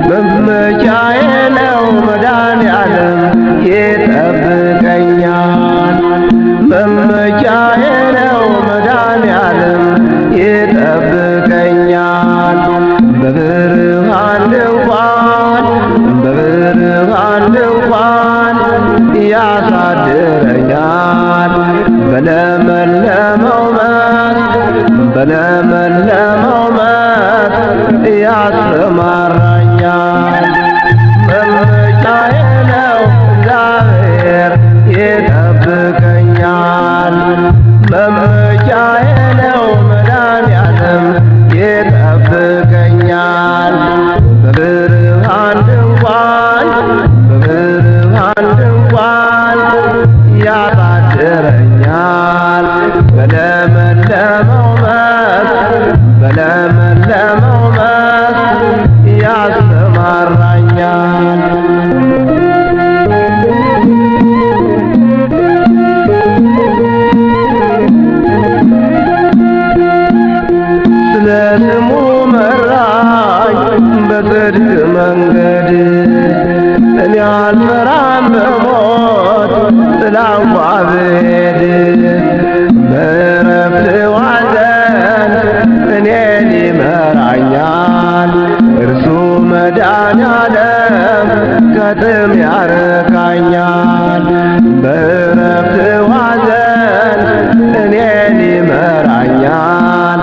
መመኪያዬ ነው መድኃኒዓለም ይጠብቀኛል። መመኪያዬ ነው መድኃኒዓለም ይጠብቀኛል። በብርሃን ድንኳን ያሳድረኛል። በለመለመው መስክ ያሰማራኛል። መመኪያዬ ነው እግዚአብሔር ይጠብቀኛል። መመኪያዬ ነው መድኃኒዓለም ይጠብቀኛል። በብርሃን ድንኳን ያሳድረኛል። በለመለመው መስክ ያሰማራኛል። ስለ ስሙ መራኝ በጽድቅ መንገድ እኔ አልፈራም በሞት ጥላ እንኳ ብሄድ በዕረፍት ዋዘን እኔን ይመራኛል። እርሱ መድኃኒዓለም ከጥም ያረካኛል። በዕረፍት ዋዘን እኔን ይመራኛል።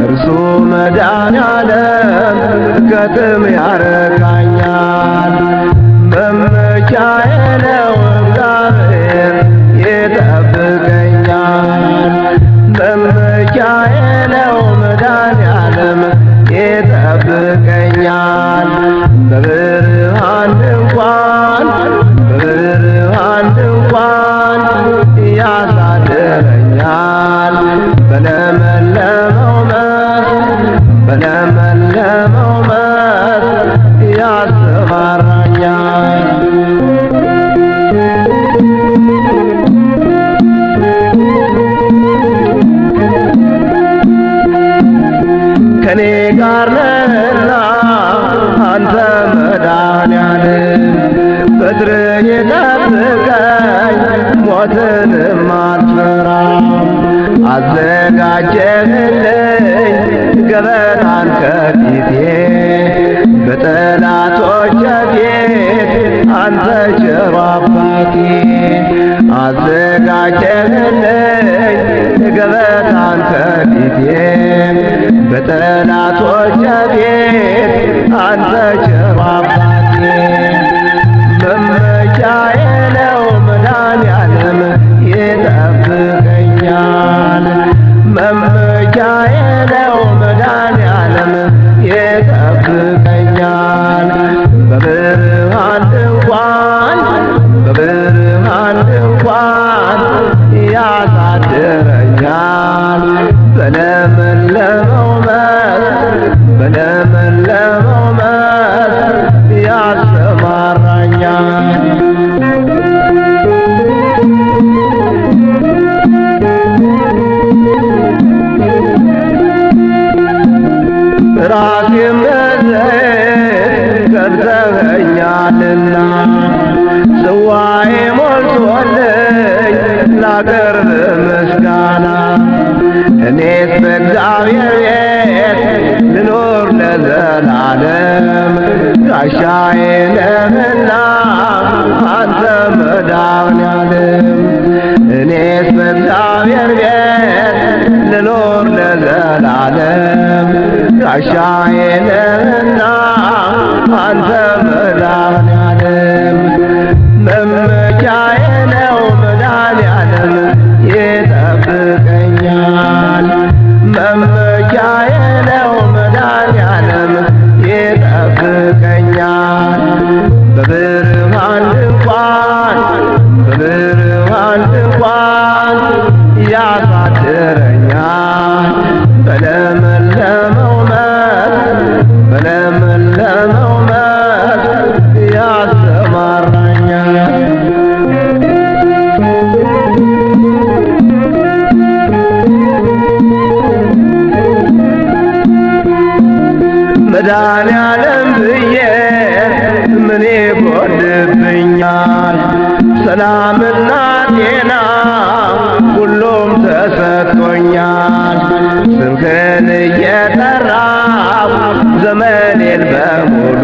እርሱ መድኃኒዓለም ከጥም ያረካኛል። መመኪያዬ ነው እግዚአብሔር ይጠብቀኛል። መመኪያዬ ነው መድኃኒዓለም ይጠብቀኛል። በብርሃን ድንኳን ያሳድረኛል። በለመለመው መስክ ያሰማራኛል። ከኔ ጋር ነህና አንተ መድኃኒዓለም በትርህ የጠብቀኝ ሞትንም አልፈራም። አዘጋጀህልኝ ገበታን ከፊቴ በጠላቶቼ ፊት አንተ ቸሩ አባቴ አዘጋጀህልኝ ገበታን ከፊቴ በጠላቶቼ ፊት አንተ ቸሩ አባቴ መመኪያዬ ነው መድኃኒዓለም ይጠብቀኛል። መመኪያዬ ነው መድኃኒዓለም ይጠብቀኛል። በብርሃን ጽዋዬ ሞልቶልኝ ላቀርብ ምስጋና እኔስ በእግዚአብሔር ቤት ልኖር ለዘላለም ጋሻዬ ነህና አንተ መድኃኔዓለም እኔስ በእግዚአብሔር ቤት ልኖር ለዘላለም ጋሻዬ ነህና አንተ መድኃኔዓለም መመኪያዬ ነው መድኃኔዓለም ይጠብቀኛል መመኪያዬ ነው መድኃኔዓለም ይጠብቀኛል በብርሃን ድንኳን ያሳድረኛል በለመለመው መስክ ያሰማራኛል መድኃኔዓለም ብዬ ምን ይጎድብኛል ሰላምና ጤና ሁሉም ተሰጥቶኛል ስምህን እየጠራሁ ዘመኔን በሙሉ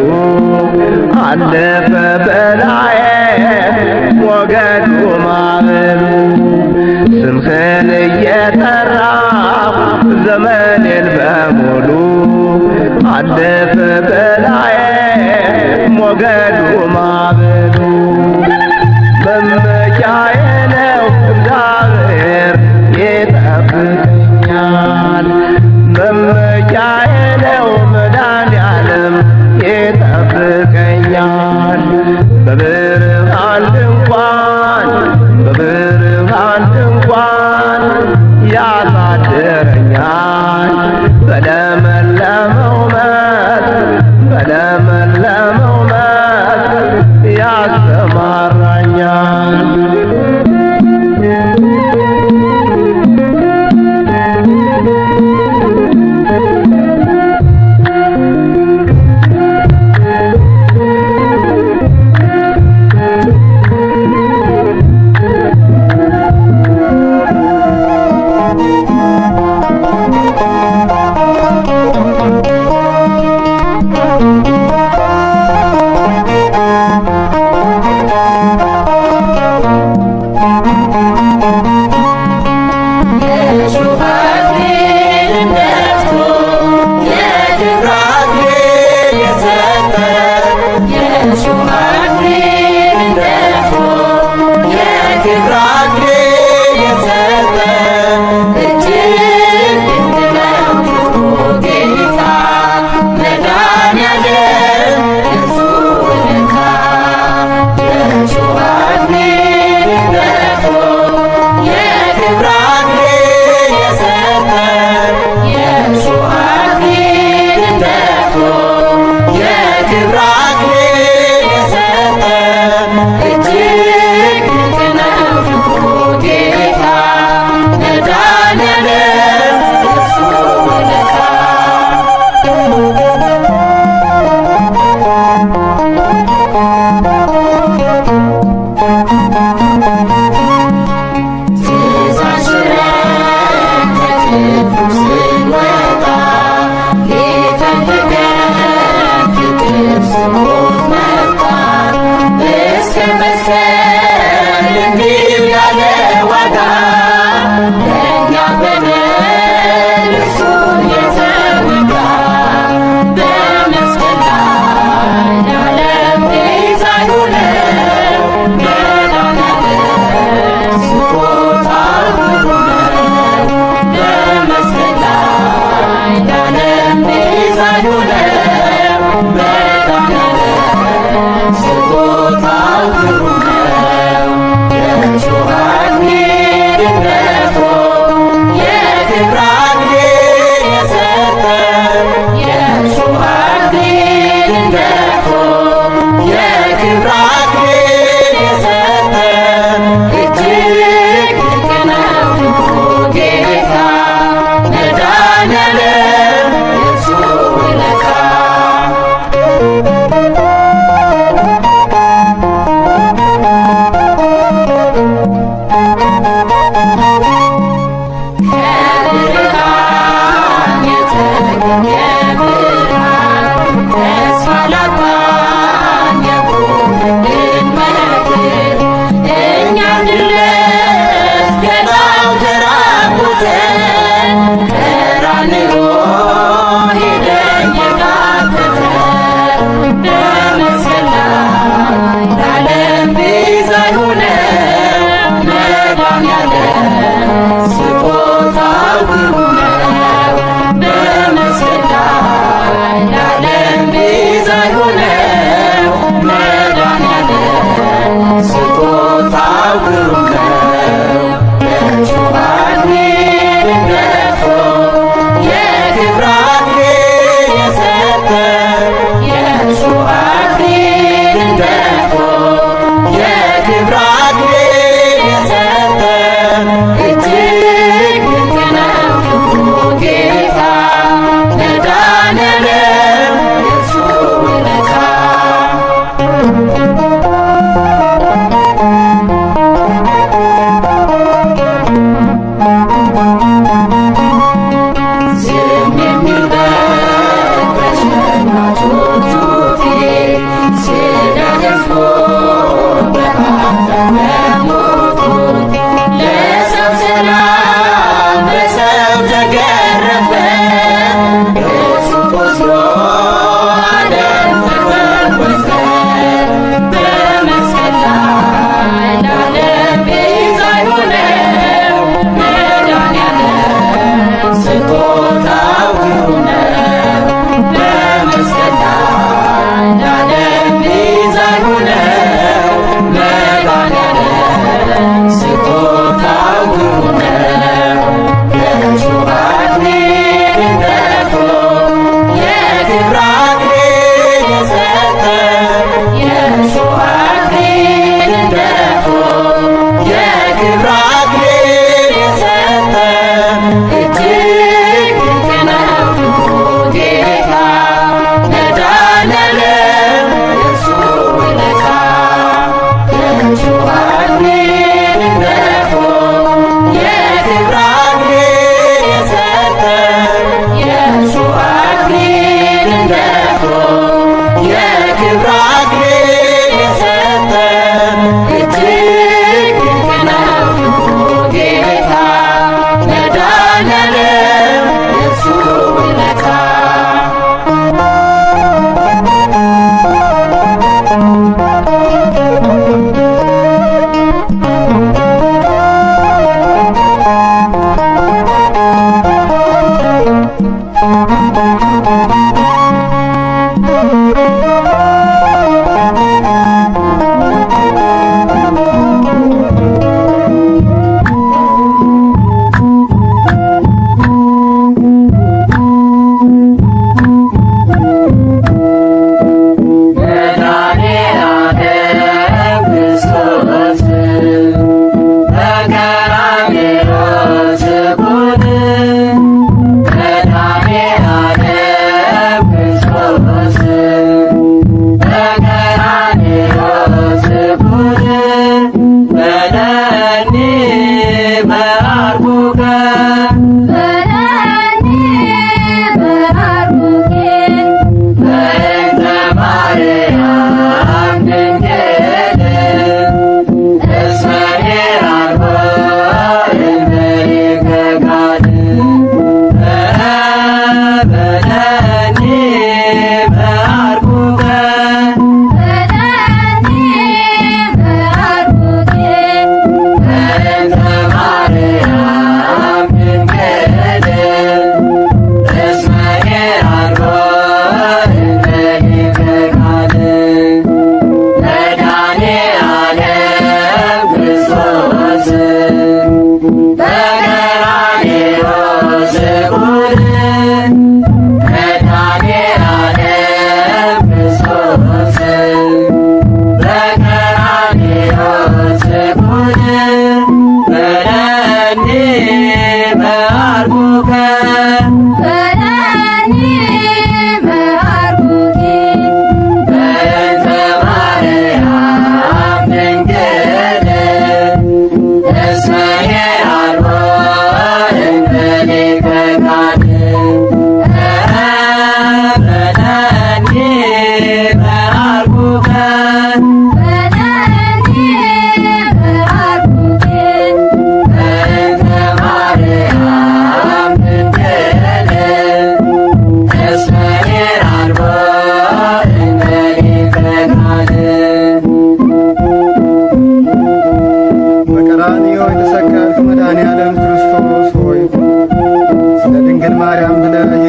አለፈ በላዬ ሞገዱ ማዕበሉ ስምህን እየጠራሁ ዘመኔን በሙሉ አለፈ በላዬ ሞገዱ ማዕበሉ መመኪያዬ ነው እግዚአብሔር ይጠብቀኛል መመኪያዬ ነው መድኃኔዓለም ይጠብቀኛል በብርሃን ድንኳን ያሳድረኛል በለመለመው መስክ ያሰማራኛል Yeah.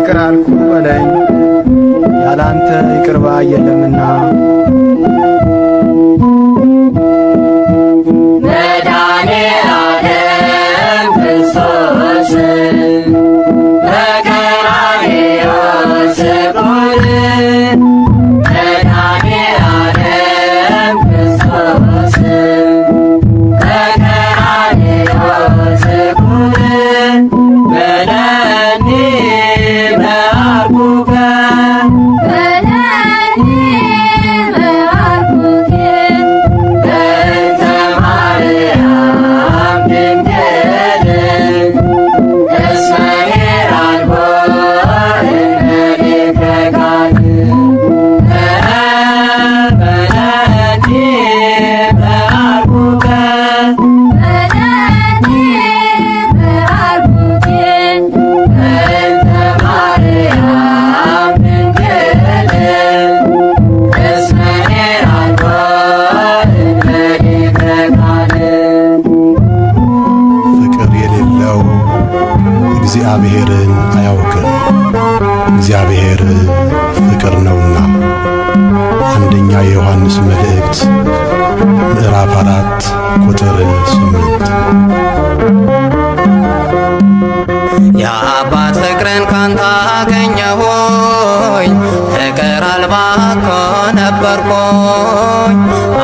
ይቅር አልኩ በለኝ ያላንተ ይቅር ባይ የለምና። መድኃኔዓለም ክርስቶስ በቀራንዮ ስቁል መድኃኔዓለም ክርስቶስ በቀራንዮ ስቁል በለኒ በአርኩከ በለኒ በአርኩከ በእንተ ማርያም ድንግል እስመ ሄራልቦ እምኔከ ጋር በለኒ በአርኩከ በለኒ በአርኩከ በእንተ ማርያም ድንግል እስመ ሄራልቦ እምኔከ ጋር ፍቅር የሌለው እግዚአብሔርን አያውቅም፣ እግዚአብሔር ፍቅር ነውና። አንደኛ የዮሐንስ መልእክት ምዕራፍ 4 ቁጥር 8። የአባት ፍቅርን ካንተ አገኘሁኝ፣ ፍቅር አልባ እኮ ነበርኩኝ፣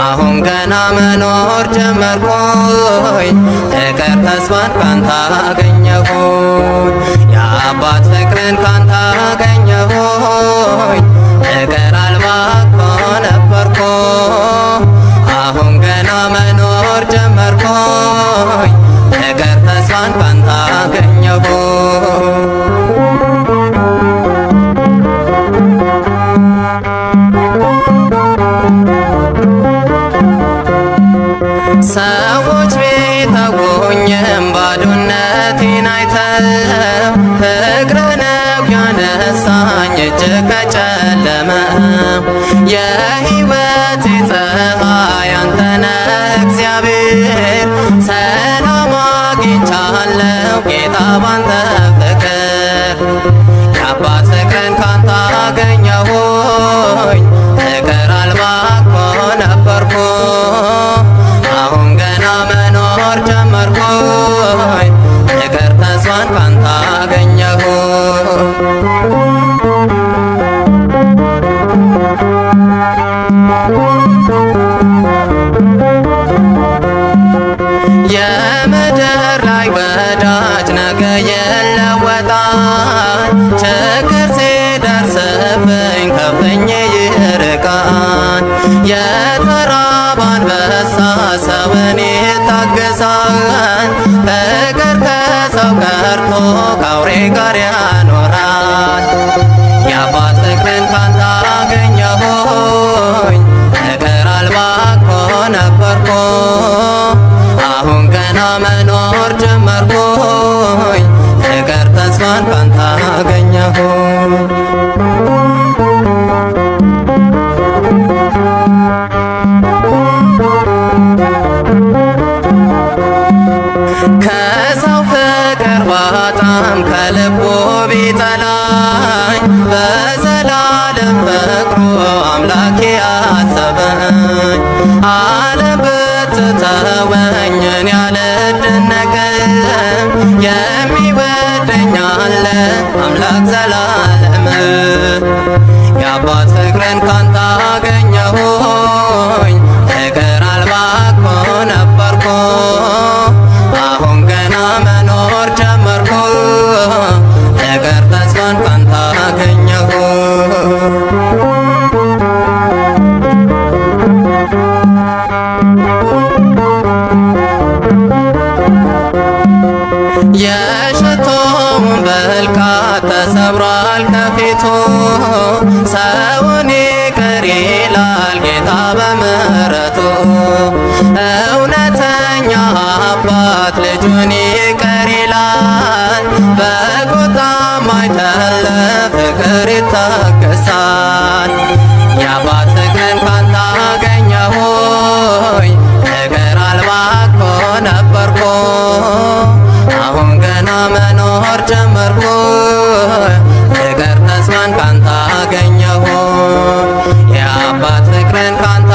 አሁን ገና መኖር ጀመርኩኝ፣ ፍቅር ተስፋን ካንተ አገኘሁኝ። የአባት ፍቅርን ካንተ አገኘሁኝ፣ ፍቅር አልባ እኮ ነበርኩኝ፣ አሁን ገና መኖር ጀመርኩኝ፣ ፍቅር ተስፋን ካንተ አገኘሁኝ። ሰዎች ቢተውኝም ባዶነቴን አይተው ፍቅር ነው ያነሳኝ እጅግ ከጨለመው። የሕይወቴ ፀሐይ አንተ ነህ እግዚአብሔር፣ ሰላም አግኝቻለሁ ጌታ ባንተ ፍቅር። የአባት ፍቅርን ካንተ አገኘሁኝ፣ ፍቅር አልባ እኮ ነበርኩ፣ አሁን ገና መኖር ጀመርኩኝ፣ ፍቅር ተስፋን ካንተ አገኘሁ። የምድር ላይ ወዳጅ ነገ ይለወጣል፣ ችግር ሲደርስብኝ ከፍኝ ይርቃል። የተራበ አንበሳ ሰውን ይታገሳል፣ ፍቅር ከሰው ቀርቶ ከአውሬ ጋር ያኖራል። የአባት ፍቅርን ካንተ አገኘሁኝ፣ ፍቅር አልባ እኮ ነበርኩ፣ አሁን ገና መኖር ጀመርኩኝ፣ ፍቅር ተስፋን ካንተ አገኘሁ። ከሰው ፍቅር ባጣም ከልቡ ቢጠላኝ በዘላለም ፍቅሩ አምላኬ አሰበኝ። ዓለም ብትተወኝ እኔ አልደነቅም፣ የሚወደኝ አለ አምላክ ዘላለም። የአባት ፍቅርን ካንተ አገኘሁኝ፣ ፍቅር አልባ እኮ ነበርኩ፣ አሁን ገና መኖር ጀመርኩ፣ ፍቅር ተስፋን ካንተ አገኘሁ። የሽቶውን ብልቃት ተሰብሯል ከፊቱ፣ ሰውን ይቅር ይላል ጌታ በምሕረቱ። እውነተኛ አባት ልጁን ይቅር ይላል፣ በቁጣም አይደለ ፍቅር ይታገሳል። የአባት ፍቅርን ካንተ አገኘሁኝ፣ ፍቅር አልባ እኮ ነበርኩ፣ አሁን ገና መኖር ጀመርኩ፣ ይቅርታን ካንተ አገኘሁ የአባት ፍቅርን ካንተ